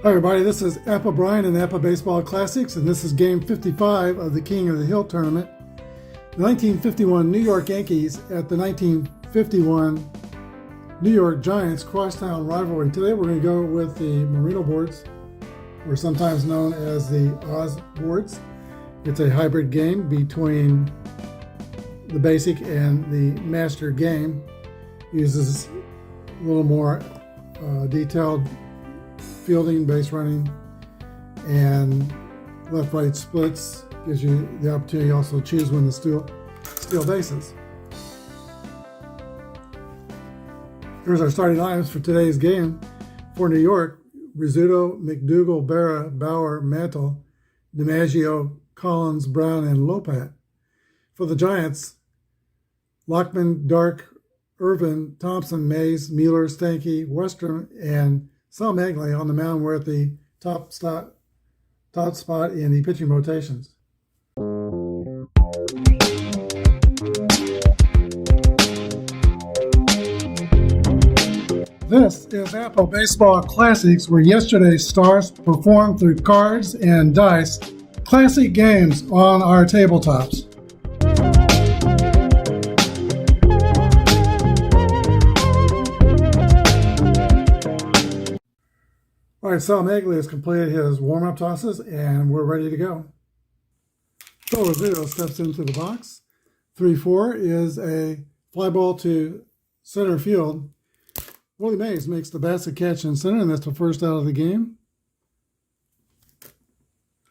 Hi everybody, this is Apba Brian and Apba Baseball Classics, and this is game 55 of the King of the Hill tournament. The 1951 New York Yankees at the 1951 New York Giants crosstown rivalry. Today we're going to go with the Merino boards, or sometimes known as the Oz boards. It's a hybrid game between the basic and the master game. Uses a little more detailed fielding, base running, and left-right splits. Gives you the opportunity to also choose when to steal bases. Here's our starting lineups for today's game. For New York, Rizzuto, McDougal, Berra, Bauer, Mantle, DiMaggio, Collins, Brown, and Lopat. For the Giants, Lockman, Dark, Irvin, Thompson, Mays, Mueller, Stanky, Western, and Sal Magley on the mound. We're at the top spot in the pitching rotations. This is Apba Baseball Classics, where yesterday's stars performed through cards and dice, classic games on our tabletops. All right, Sal Magley has completed his warm-up tosses, and we're ready to go. Phil Rizzuto steps into the box. 3-4 is a fly ball to center field. Willie Mays makes the basket catch in center, and that's the first out of the game.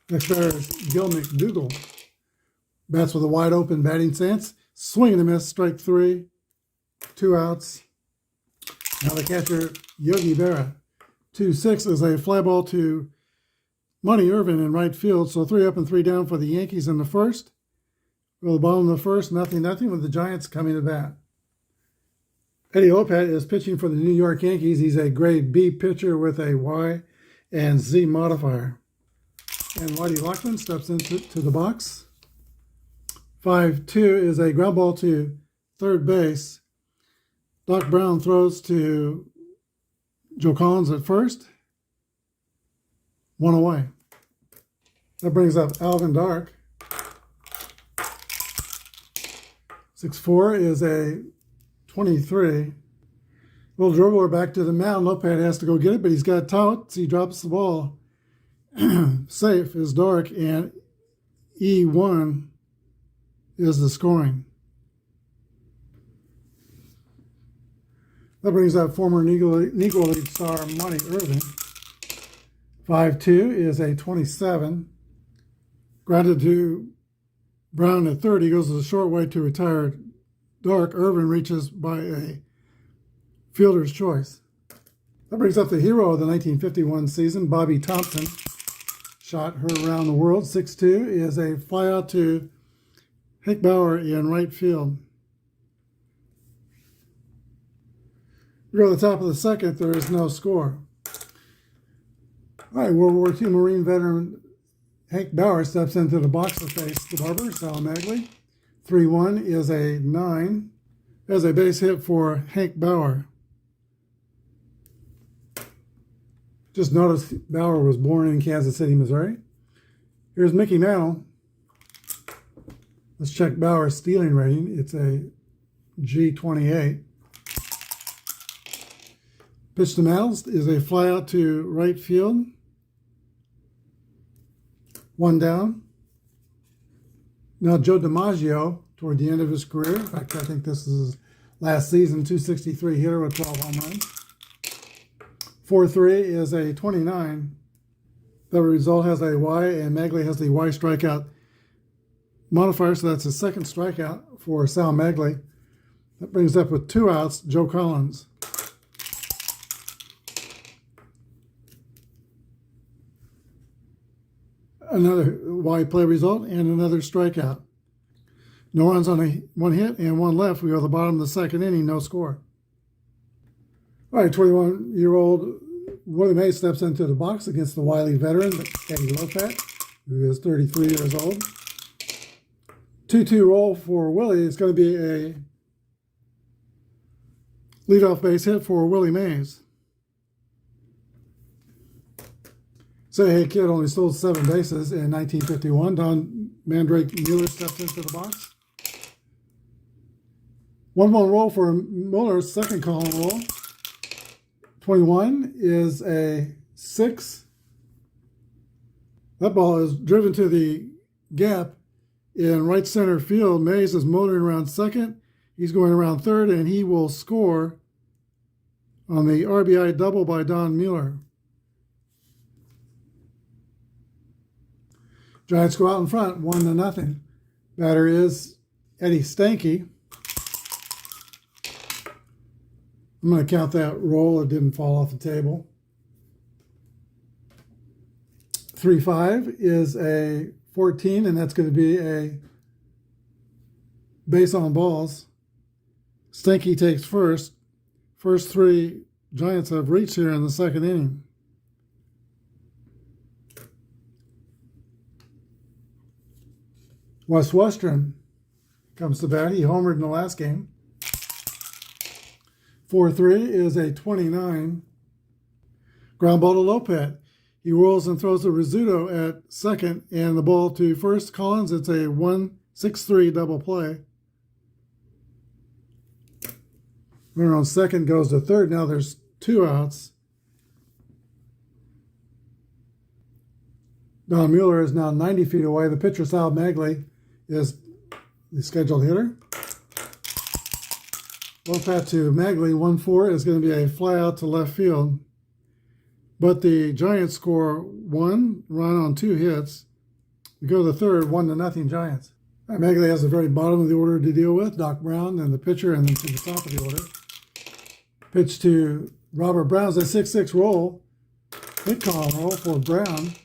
Next batter is Gil McDougal. Bats with a wide-open batting stance. Swing and a miss, strike 3. 2 outs. Now the catcher, Yogi Berra. 2-6 is a fly ball to Monty Irvin in right field. So 3 up and 3 down for the Yankees in the first. Go to the bottom of the first, 0-0 with the Giants coming to bat. Eddie Lopat is pitching for the New York Yankees. He's a grade B pitcher with a Y and Z modifier. And Whitey Lockman steps into the box. 5-2 is a ground ball to third base. Doc Brown throws to Joe Collins at first. 1 away. That brings up Alvin Dark. 6-4 is a 23. Little dribbler back to the mound. Lopat has to go get it, but he's got touts. He drops the ball. Safe is Dark, and E1 is the scoring. That brings up former Negro League star Monty Irvin. 5-2 is a 27. Grounded to Brown at third. He goes the short way to retire Dark. Irvin reaches by a fielder's choice. That brings up the hero of the 1951 season, Bobby Thompson. Shot heard around the world. 6-2 is a flyout to Hank Bauer in right field. We go to the top of the second. There is no score. All right, World War II Marine veteran Hank Bauer steps into the box to face the barber, Sal Magley. 3-1 is a 9. There's a base hit for Hank Bauer. Just notice Bauer was born in Kansas City, Missouri. Here's Mickey Mantle. Let's check Bauer's stealing rating. It's a G28. Pitch to Mantle is a fly out to right field. 1 down. Now Joe DiMaggio, toward the end of his career, in fact, I think this is his last season, 263 hitter with 12 home runs. 4-3 is a 29. The result has a Y, and Magley has the Y strikeout modifier, so that's his second strikeout for Sal Magley. That brings up with 2 outs, Joe Collins. Another Y play result and another strikeout. No runs on 1 hit and 1 left. We go to the bottom of the second inning, no score. All right, 21-year-old Willie Mays steps into the box against the wily veteran, Eddie Lopat, who is 33 years old. 2-2 roll for Willie. It's going to be a leadoff base hit for Willie Mays. Say Hey Kid only stole 7 bases in 1951. Don Mandrake Mueller stepped into the box. 1-1 roll for Mueller's second column roll. 21 is a 6. That ball is driven to the gap in right center field. Mays is motoring around second. He's going around third, and he will score on the RBI double by Don Mueller. Giants go out in front, 1-0. Batter is Eddie Stanky. I'm going to count that roll. It didn't fall off the table. 3-5 is a 14, and that's going to be a base on balls. Stanky takes first. First 3 Giants have reached here in the second inning. Wes Western comes to bat. He homered in the last game. 4-3 is a 29. Ground ball to Lopez. He rolls and throws a Rizzuto at second, and the ball to first. Collins, it's a 1-6-3 double play. Runner on second goes to third. Now there's 2 outs. Don Mueller is now 90 feet away. The pitcher, Sal Magley, is the scheduled hitter. Low pat to Magley, 1-4 is going to be a fly out to left field. But the Giants score 1 run on 2 hits. We go to the third, 1-0 Giants. Right, Magley has the very bottom of the order to deal with. Doc Brown and the pitcher, and then to the top of the order. Pitch to Robert Brown's a 6-6 roll. Hit column roll for Brown.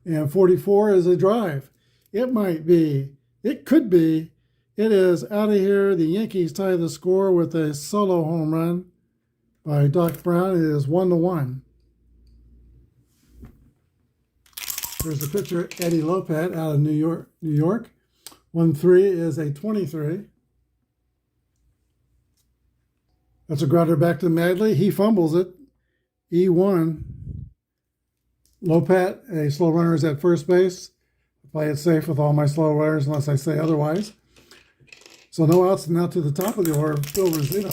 And 44 is a drive. It might be. It could be. It is out of here. The Yankees tie the score with a solo home run by Doc Brown. It is 1-1. There's the pitcher, Eddie Lopez, out of New York. 1-3 is a 23. That's a grounder back to Magley. He fumbles it. E1. Lopez, a slow runner, is at first base. I play it safe with all my slow runners unless I say otherwise. So no outs, now to the top of the order, Phil Rizzuto.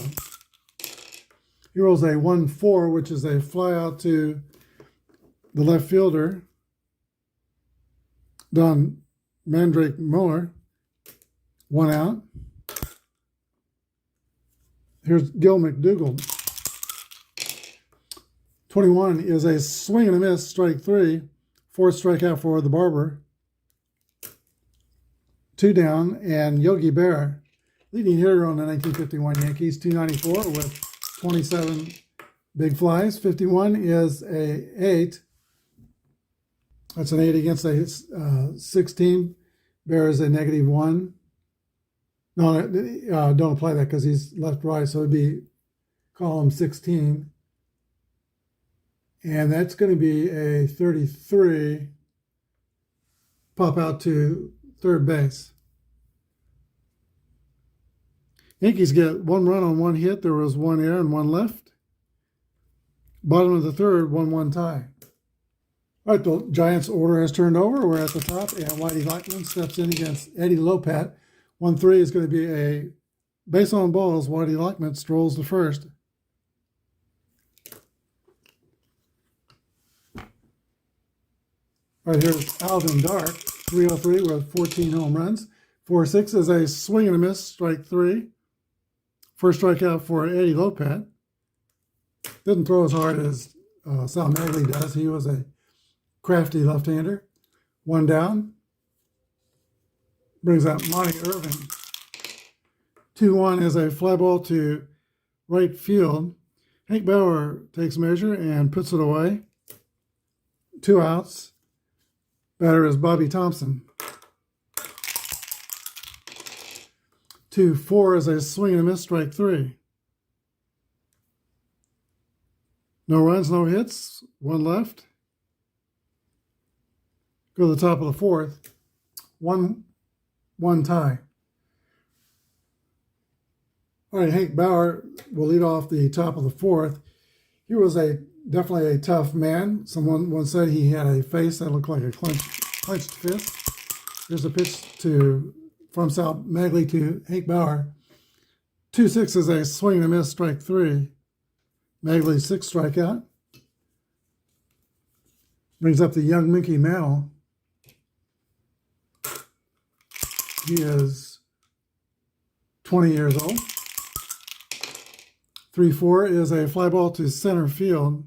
He rolls a 1-4, which is a fly out to the left fielder, Don Mandrake Mueller. 1 out. Here's Gil McDougall. 21 is a swing and a miss, strike 3. 4th strikeout for the Barber. 2 down, and Yogi Berra, leading hitter on the 1951 Yankees, 294 with 27 big flies. 51 is a 8. That's an 8 against a 16. Berra is a -1. No, don't apply that because he's left-right, so it'd be column 16. And that's going to be a 33. Pop out to third base. Yankees get 1 run on 1 hit. There was 1 error and 1 left. Bottom of the third, 1-1 tie. All right, the Giants' order has turned over. We're at the top, and Whitey Lockman steps in against Eddie Lopez. 1-3 is going to be a base on balls. Whitey Lockman strolls to first. All right, here's Alvin Dark, 303 with 14 home runs. 4-6 is a swing and a miss, strike 3. First strikeout for Eddie Lopez. Didn't throw as hard as Sal Magley does. He was a crafty left-hander. 1 down. Brings out Monty Irving. 2-1 is a fly ball to right field. Hank Bauer takes measure and puts it away. 2 outs. Batter is Bobby Thompson. 2-4 is a swing and a miss, strike 3. No runs, no hits, 1 left. Go to the top of the fourth. 1-1 tie. All right, Hank Bauer will lead off the top of the fourth. He was a definitely a tough man. Someone once said he had a face that looked like a clenched fist. Here's a pitch from Sal Magley to Hank Bauer. 2-6 is a swing and a miss, strike 3. Magley's 6th strikeout. Brings up the young Mickey Mantle. He is 20 years old. 3-4 is a fly ball to center field.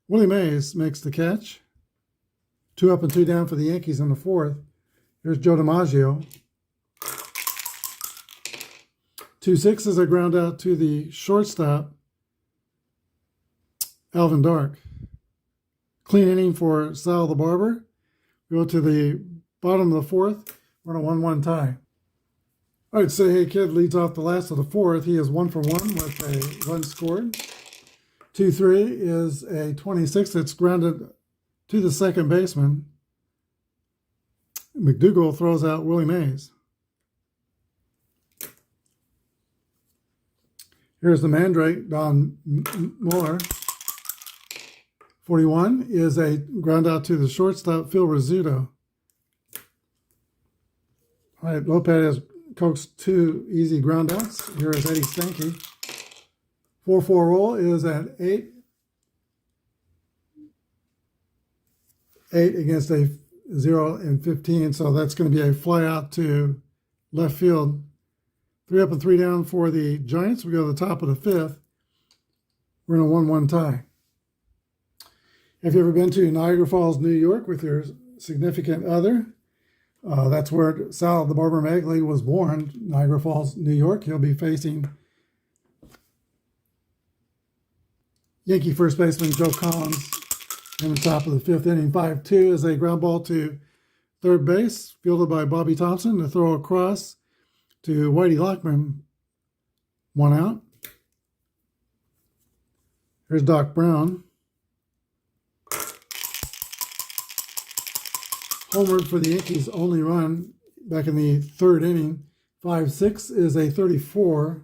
Willie Mays makes the catch. 2 up and 2 down for the Yankees in the 4th. Here's Joe DiMaggio. 2-6 is a ground out to the shortstop, Alvin Dark. Clean inning for Sal the Barber. We go to the bottom of the 4th. We're in a 1-1 tie. All right, Say Hey Kid leads off the last of the 4th. He is 1 for 1 with a run scored. 2-3 is a 26 that's grounded to the second baseman. McDougal throws out Willie Mays. Here's the Mandrake, Don Mueller. 41 is a ground out to the shortstop, Phil Rizzuto. All right, Lopez has coaxed 2 easy ground outs. Here is Eddie Stanky. 4-4 roll is at 8. 8 against a 0 and 15, so that's going to be a fly out to left field. 3 up and 3 down for the Giants. We go to the top of the 5th. We're in a 1-1 tie. Have you ever been to Niagara Falls, New York with your significant other? That's where Sal the Barber Magley was born, Niagara Falls, New York. He'll be facing Yankee first baseman Joe Collins in the top of the 5th inning. 5-2 is a ground ball to third base, fielded by Bobby Thompson to throw across to Whitey Lockman. 1 out. Here's Doc Brown. Homered for the Yankees' only run back in the 3rd inning. 5-6 is a 34.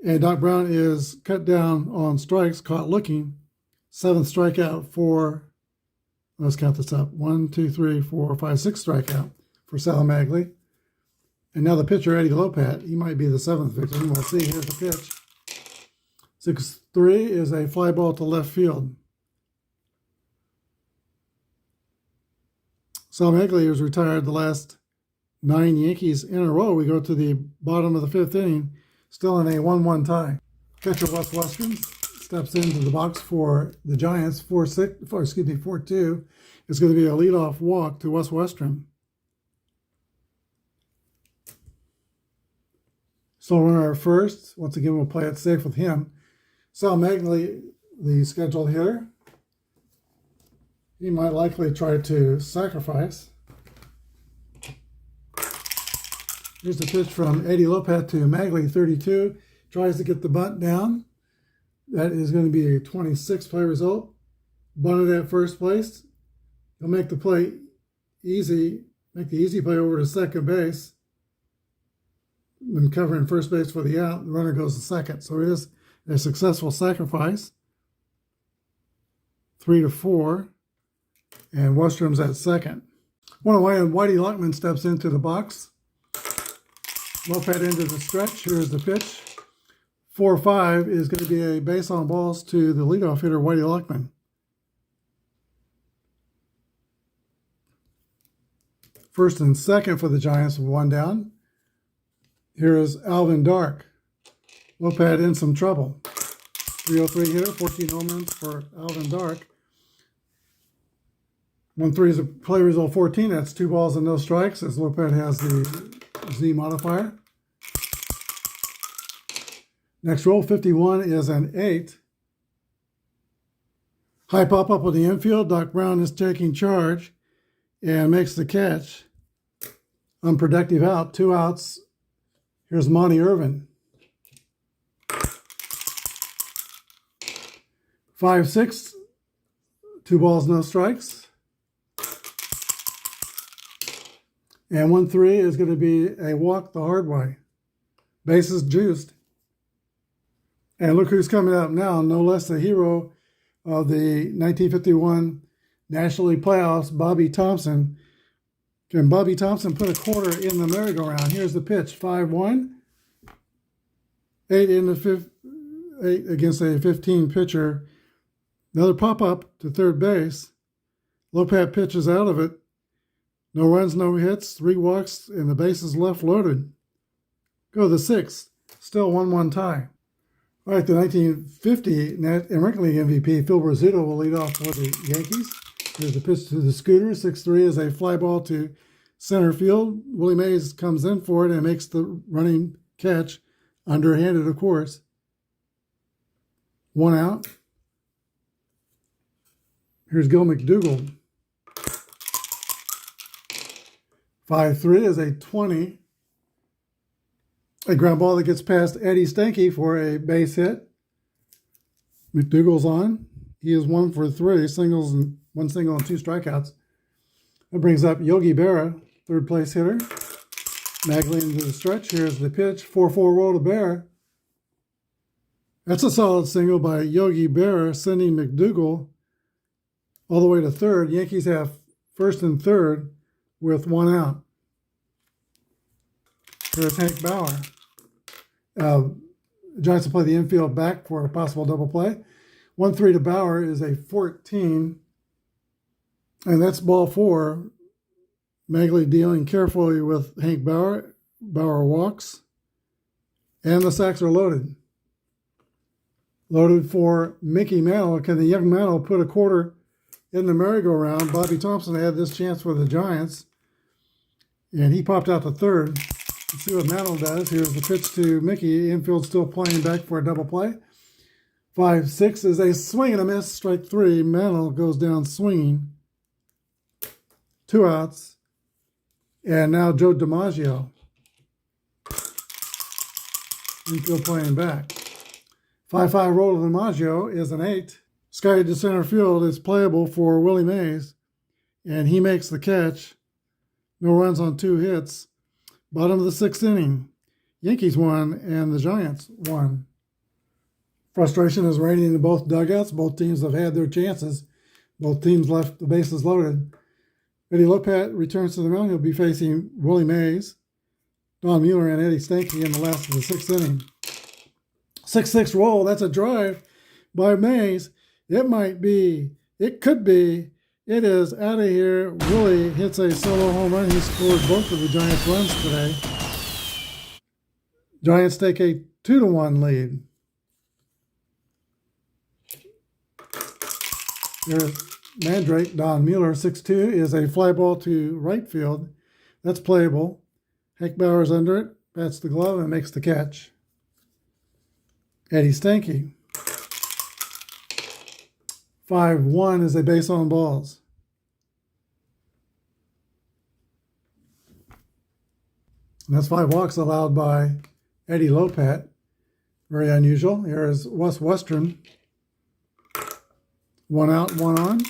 And Doc Brown is cut down on strikes, caught looking. 7th strikeout for, let's count this up, 1, 2, 3, 4, 5, 6 strikeout for Sal Magley. And now the pitcher, Eddie Lopez, he might be the 7th victim. We'll see. Here's the pitch. 6-3 is a fly ball to left field. Sal Magley has retired the last 9 Yankees in a row. We go to the bottom of the 5th inning, still in a 1-1 tie. Catcher Wes Western steps into the box for the Giants. 4-2 is going to be a leadoff walk to Wes Western. So runner at first. Once again, we'll play it safe with him. Sal Magley, the scheduled hitter. He might likely try to sacrifice. Here's the pitch from Eddie Lopez to Magley, 32. Tries to get the bunt down. That is going to be a 26 play result. Bunted at first place. He'll make the play easy, make the easy play over to second base. When covering first base for the out, the runner goes to second. So it is a successful sacrifice. 3-4. And Westrum's at second. One away, and Whitey Lockman steps into the box. Lopez into the stretch. Here's the pitch. 4-5 is going to be a base on balls to the leadoff hitter, Whitey Lockman. First and second for the Giants with 1 down. Here is Alvin Dark. Lopez in some trouble. 303 hitter, 14 home runs for Alvin Dark. 1-3 is a play result 14. That's 2 balls and no strikes as Lopez has the Z modifier. Next roll, 51 is an 8. High pop up on the infield. Doc Brown is taking charge and makes the catch. Unproductive out, 2 outs. Here's Monty Irvin. 5-6, 2 balls, no strikes. And 1-3 is going to be a walk the hard way. Bases juiced. And look who's coming up now, no less the hero of the 1951 National League playoffs, Bobby Thompson. Can Bobby Thompson put a quarter in the merry-go-round? Here's the pitch, 5-1. 8 in the fifth, 8 against a 15 pitcher. Another pop-up to third base. Lopat pitches out of it. No runs, no hits, 3 walks, and the bases left loaded. Go to the 6th. Still 1-1 tie. All right, the 1950 American League MVP, Phil Rizzuto, will lead off for the Yankees. Here's the pitch to the Scooter. 6-3 is a fly ball to center field. Willie Mays comes in for it and makes the running catch. Underhanded, of course. 1 out. Here's Gil McDougall. 5-3 is a 20. A ground ball that gets past Eddie Stanky for a base hit. McDougall's on. He is 1 for 3, singles and 1 single and 2 strikeouts. That brings up Yogi Berra, third place hitter. Magley into the stretch. Here's the pitch. 4-4 roll to Berra. That's a solid single by Yogi Berra, sending McDougall all the way to third. Yankees have first and third with 1 out. Here's Hank Bauer. Giants will play the infield back for a possible double play. 1-3 to Bauer is a 14. And that's ball 4. Magley dealing carefully with Hank Bauer. Bauer walks. And the sacks are loaded. Loaded for Mickey Mantle. Can the young Mantle put a quarter in the merry-go-round? Bobby Thompson had this chance for the Giants. And he popped out to third. Let's see what Mantle does. Here's the pitch to Mickey. Infield still playing back for a double play. 5-6 is a swing and a miss. Strike 3. Mantle goes down swinging. 2 outs. And now Joe DiMaggio. Infield playing back. 5-5 roll to DiMaggio is an 8. Sky to center field is playable for Willie Mays. And he makes the catch. No runs on 2 hits. Bottom of the 6th inning. Yankees won and the Giants won. Frustration is reigning in both dugouts. Both teams have had their chances. Both teams left the bases loaded. Eddie Lopat returns to the mound. He'll be facing Willie Mays, Don Mueller, and Eddie Stanky in the last of the 6th inning. 6-6 roll. That's a drive by Mays. It might be. It could be. It is out of here. Willie hits a solo home run. He scored both of the Giants' runs today. Giants take a 2-1 lead. There's Mandrake, Don Mueller, 6-2, is a fly ball to right field. That's playable. Hank Bauer's under it, bats the glove, and makes the catch. Eddie Stanky. 5-1 is a base on balls. And that's 5 walks allowed by Eddie Lopat. Very unusual. Here is Wes Western. 1 out, 1 on.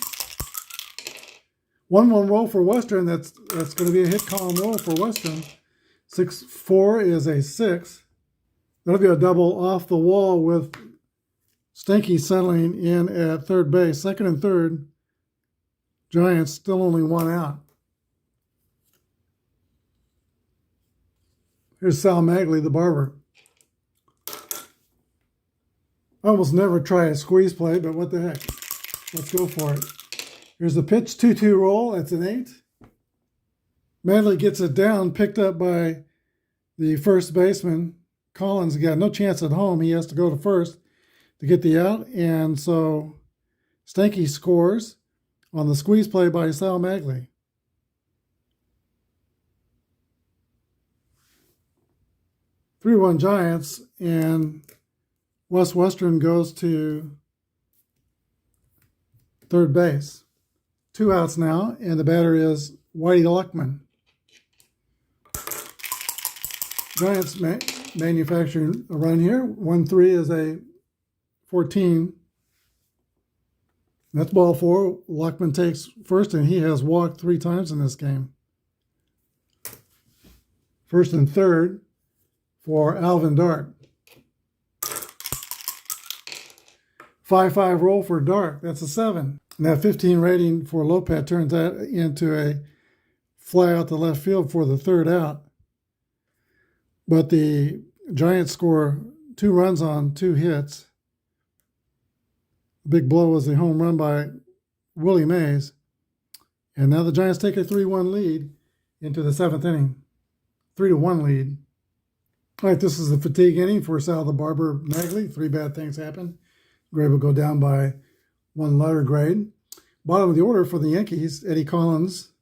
1-1 roll for Western. That's going to be a hit column roll for Western. 6-4 is a 6. That'll be a double off the wall with Stanky settling in at third base. Second and third. Giants still only 1 out. Here's Sal Magley, the barber. I almost never try a squeeze play, but what the heck. Let's go for it. Here's the pitch, 2-2 roll. That's an 8. Magley gets it down, picked up by the first baseman. Collins got no chance at home. He has to go to first to get the out. And so Stanky scores on the squeeze play by Sal Magley. Three 3-1 Giants, and Wes Western goes to third base. 2 outs now, and the batter is Whitey Luckman. Giants manufacturing a run here. 1-3 is a 14. That's ball 4. Luckman takes first, and he has walked 3 times in this game. First and third for Alvin Dart. 5-5 roll for Dark. That's a 7. And that 15 rating for Lopez turns that into a fly out the left field for the third out. But the Giants score 2 runs on 2 hits. The big blow was the home run by Willie Mays. And now the Giants take a 3-1 lead into the 7th inning. 3-1 lead. All right, this is the fatigue inning for Sal the Barber Magley. 3 bad things happen. Grade will go down by 1 letter grade. Bottom of the order for the Yankees, Eddie Collins,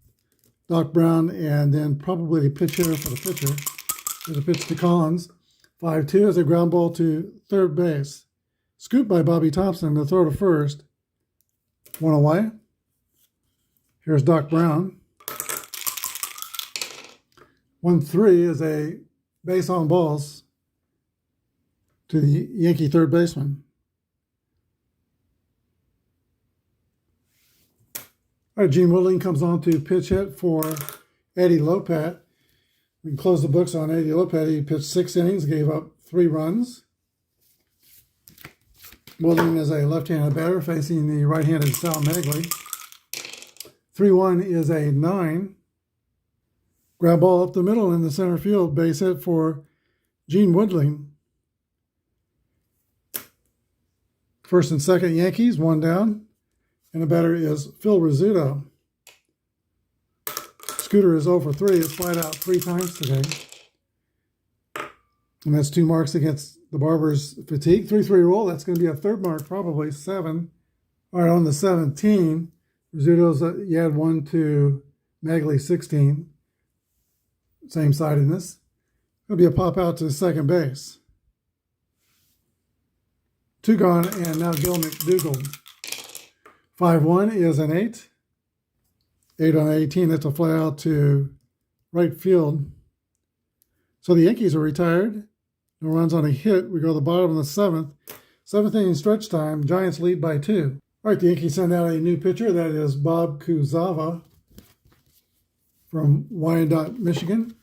Doc Brown, and then probably the pitch hitter for the pitcher. There's a pitch to Collins. 5-2 is a ground ball to third base. Scooped by Bobby Thompson to throw to first. 1 away. Here's Doc Brown. 1-3 is a base on balls to the Yankee third baseman. All right, Gene Woodling comes on to pitch hit for Eddie Lopez. We can close the books on Eddie Lopez. He pitched 6 innings, gave up 3 runs. Woodling is a left-handed batter facing the right-handed Sal Magley. 3-1 is a 9. Ground ball up the middle in the center field. Base hit for Gene Woodling. First and second Yankees, 1 down. And the batter is Phil Rizzuto. Scooter is 0 for 3. It's flat out 3 times today. And that's 2 marks against the Barbers' fatigue. 3-3 roll. That's going to be a third mark, probably 7. All right, on the 17, Rizzuto's you had 1 to Magley 16. Same sidedness. It'll be a pop out to second base. 2 gone, and now Gil McDougall. 5-1 is an 8. 8 on 18. That's a fly out to right field. So the Yankees are retired. No runs on a hit. We go to the bottom of the 7th. 7th inning stretch time. Giants lead by 2. All right, the Yankees send out a new pitcher. That is Bob Kuzawa from Wyandotte, Michigan.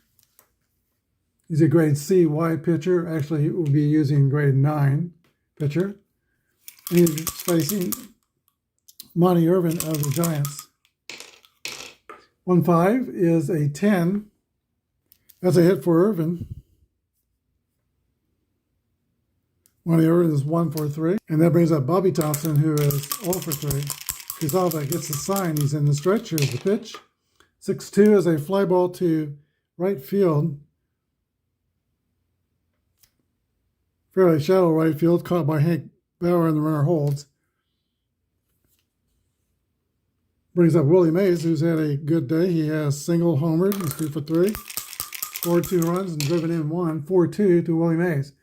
He's a grade CY pitcher. Actually, he will be using grade 9 pitcher. And he's facing Monty Irvin of the Giants. 1-5 is a 10. That's a hit for Irvin. Monty Irvin is 1 for 3. And that brings up Bobby Thompson, who is 0 for 3. Kuzawa gets the sign. He's in the stretch. Here's the pitch. 6-2 is a fly ball to right field. Fairly shallow right field, caught by Hank Bauer, and the runner holds. Brings up Willie Mays, who's had a good day. He has single homered. He's 2 for 3. Scored 2 runs and driven in 1. 4-2 to Willie Mays.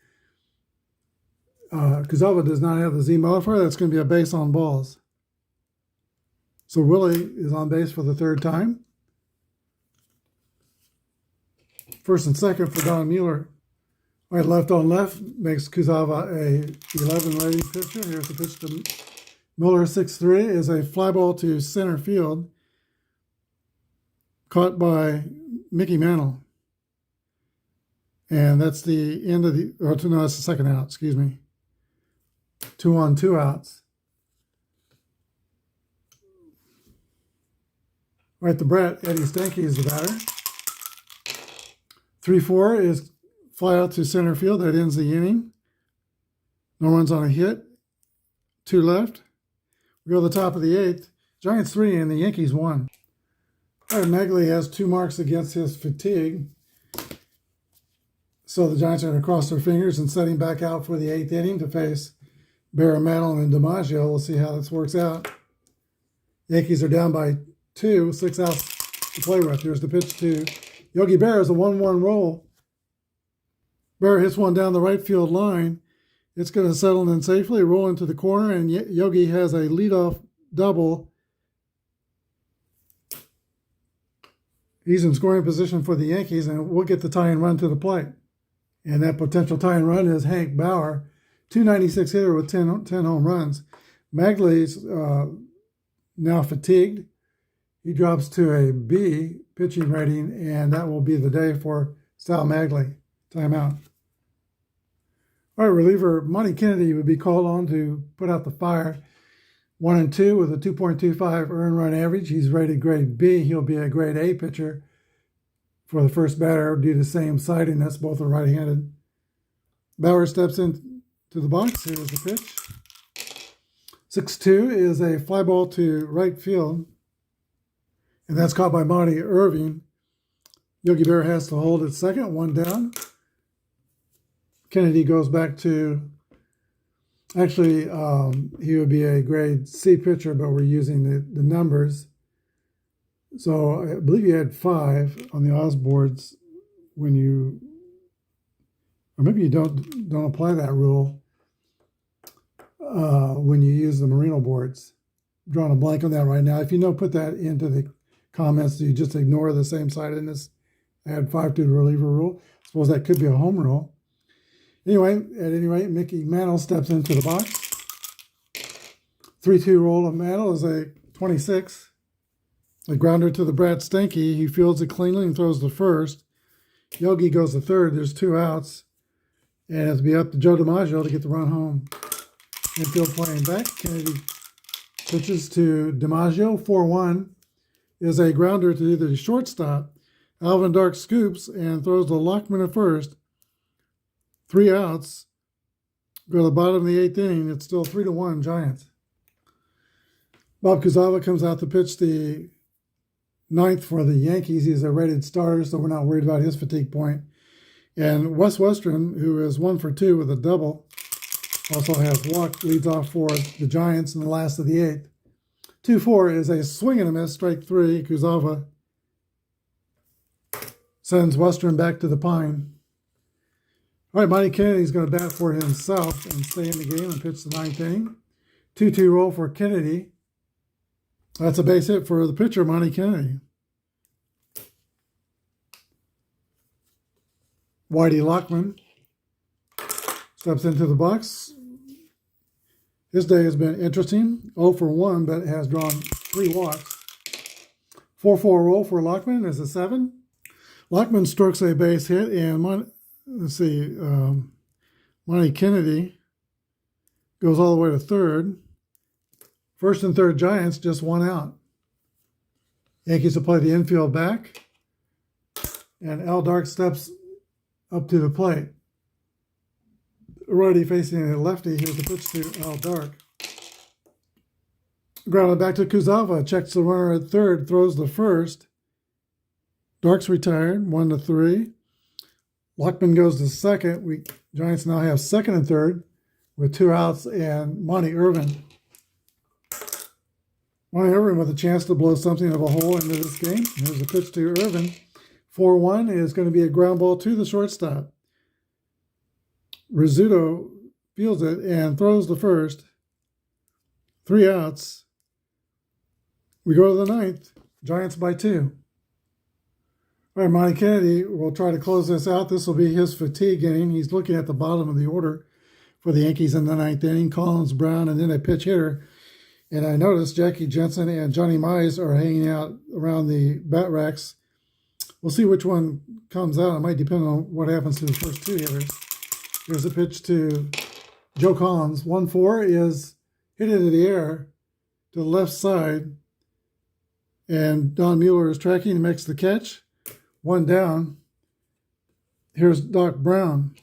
Kuzawa does not have the Z modifier. That's going to be a base on balls. So Willie is on base for the 3rd time. First and second for Don Mueller. All right, left on left makes Kuzawa a 11 rating pitcher. Here's the pitch to Mueller. 6-3 is a fly ball to center field, caught by Mickey Mantle. And that's the end of the, or no, that's the second out, excuse me. 2 on, 2 outs. All right, the Brat, Eddie Stanky is the batter. 3-4 is fly out to center field. That ends the inning. No runs on a hit. 2 left. We go to the top of the 8th. Giants 3 and the Yankees 1. All right, Magley has 2 marks against his fatigue. So the Giants are going to cross their fingers and set him back out for the 8th inning to face Barry Mantle and DiMaggio. We'll see how this works out. Yankees are down by 2, 6 outs to play with. Here's the pitch to Yogi Berra. Is a 1-1 roll. Berra hits one down the right field line. It's going to settle in safely, roll into the corner, and Yogi has a leadoff double. He's in scoring position for the Yankees, and we'll get the tying run to the plate. And that potential tying run is Hank Bauer, 296 hitter with 10 home runs. Magley's now fatigued. He drops to a B pitching rating, and that will be the day for Sal Magley. Timeout. All right, reliever Monty Kennedy would be called on to put out the fire. 1 and 2 with a 2.25 earned run average. He's rated grade B. He'll be a grade A pitcher for the first batter due to same sidiness. Both are right-handed. Bauer steps into the box. Here's the pitch. 6-2 is a fly ball to right field, and that's caught by Monty Irving. Yogi Berra has to hold at second, 1 down. Kennedy goes back to, actually, he would be a grade C pitcher, but we're using the numbers. So I believe you had 5 on the Oz boards when you, or maybe you don't apply that rule when you use the Merino boards. I'm drawing a blank on that right now. If you know, put that into the comments. You just ignore the same sidedness. Add 5 to the reliever rule. I suppose that could be a home rule. Anyway, at any rate, Mickey Mantle steps into the box. 3-2 roll of Mantle is a 26. A grounder to the Brad Stanky. He fields it cleanly and throws the first. Yogi goes to third. There's 2 outs. And it'll be up to Joe DiMaggio to get the run home. Infield playing back. Kennedy pitches to DiMaggio. 4-1 is a grounder to the shortstop. Alvin Dark scoops and throws the Lockman at first. 3 outs. Go to the bottom of the 8th inning. It's still 3-1 Giants. Bob Kuzawa comes out to pitch the 9th for the Yankees. He's a rated starter, so we're not worried about his fatigue point. And Wes Western, who is 1 for 2 with a double, also has walk, leads off for the Giants in the last of the 8th. 2-4 is a swing and a miss, strike 3. Kuzawa sends Western back to the pine. All right, Monty Kennedy's going to bat for himself and stay in the game and pitch the 9th inning. 2-2 roll for Kennedy. That's a base hit for the pitcher, Monty Kennedy. Whitey Lockman steps into the box. His day has been interesting. 0 for 1, but has drawn 3 walks. 4-4 roll for Lockman is a 7. Lockman strokes a base hit, and Monty Kennedy goes all the way to third. First and third Giants, just 1 out. Yankees will play the infield back. And Al Dark steps up to the plate. Righty facing a lefty. Here's the pitch to Al Dark. Grounded back to Kuzawa. Checks the runner at third. Throws the first. Dark's retired. 1-3. Lockman goes to second. Giants now have second and third with 2 outs and Monty Irvin. Monty Irvin with a chance to blow something of a hole into this game. Here's a pitch to Irvin. 4-1 is going to be a ground ball to the shortstop. Rizzuto fields it and throws the first. 3 outs. We go to the 9th. Giants by 2. All right, Monty Kennedy will try to close this out. This will be his fatigue inning. He's looking at the bottom of the order for the Yankees in the 9th inning. Collins, Brown, and then a pitch hitter. And I noticed Jackie Jensen and Johnny Mize are hanging out around the bat racks. We'll see which one comes out. It might depend on what happens to the first 2 hitters. Here's a pitch to Joe Collins. 1-4 is hit into the air to the left side. And Don Mueller is tracking and makes the catch. 1 down. Here's Doc Brown.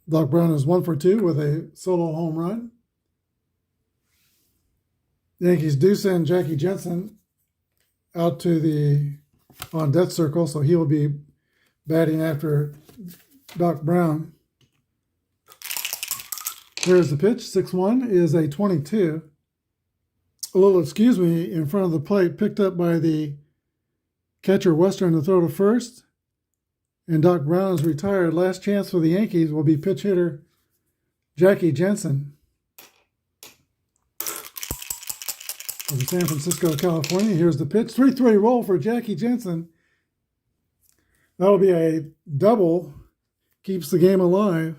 Doc Brown is 1 for 2 with a solo home run. The Yankees do send Jackie Jensen out to the on death circle, so he will be batting after Doc Brown. Here's the pitch. 6-1 is a 22. A little excuse me in front of the plate, picked up by the catcher Western to throw to first. And Doc Brown is retired. Last chance for the Yankees will be pitch hitter Jackie Jensen of San Francisco, California. Here's the pitch. 3-3 roll for Jackie Jensen. That'll be a double. Keeps the game alive.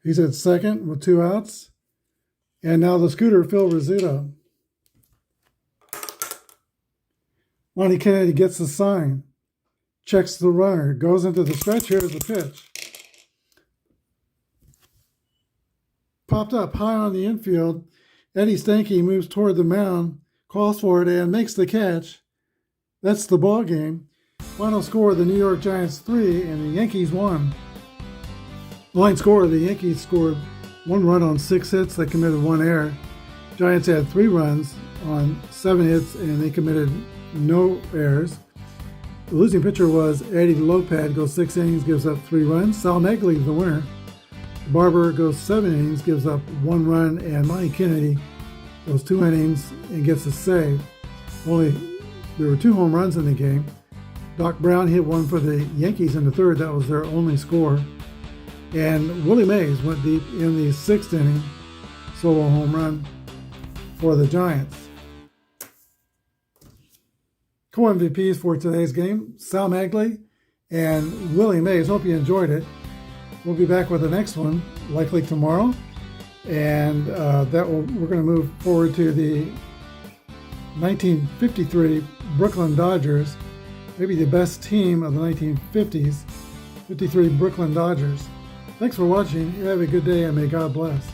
He's at second with 2 outs. And now the scooter, Phil Rizzuto. Monty Kennedy gets the sign, checks the runner, goes into the stretch. Here's the pitch. Popped up high on the infield. Eddie Stanky moves toward the mound, calls for it, and makes the catch. That's the ball game. Final score, the New York Giants 3 and the Yankees 1. Line score, the Yankees scored 1 run on 6 hits. They committed 1 error. Giants had 3 runs on 7 hits, and they committed no errors. The losing pitcher was Eddie Lopez, goes 6 innings, gives up 3 runs. Sal Megley, the winner. Barber goes 7 innings, gives up 1 run, and Monty Kennedy goes 2 innings and gets a save. There were 2 home runs in the game. Doc Brown hit 1 for the Yankees in the 3rd. That was their only score. And Willie Mays went deep in the 6th inning, solo home run for the Giants. Co-MVPs for today's game, Sal Megley and Willie Mays. Hope you enjoyed it. We'll be back with the next one, likely tomorrow. And we're going to move forward to the 1953 Brooklyn Dodgers, maybe the best team of the 1950s, 53 Brooklyn Dodgers. Thanks for watching. You have a good day, and may God bless.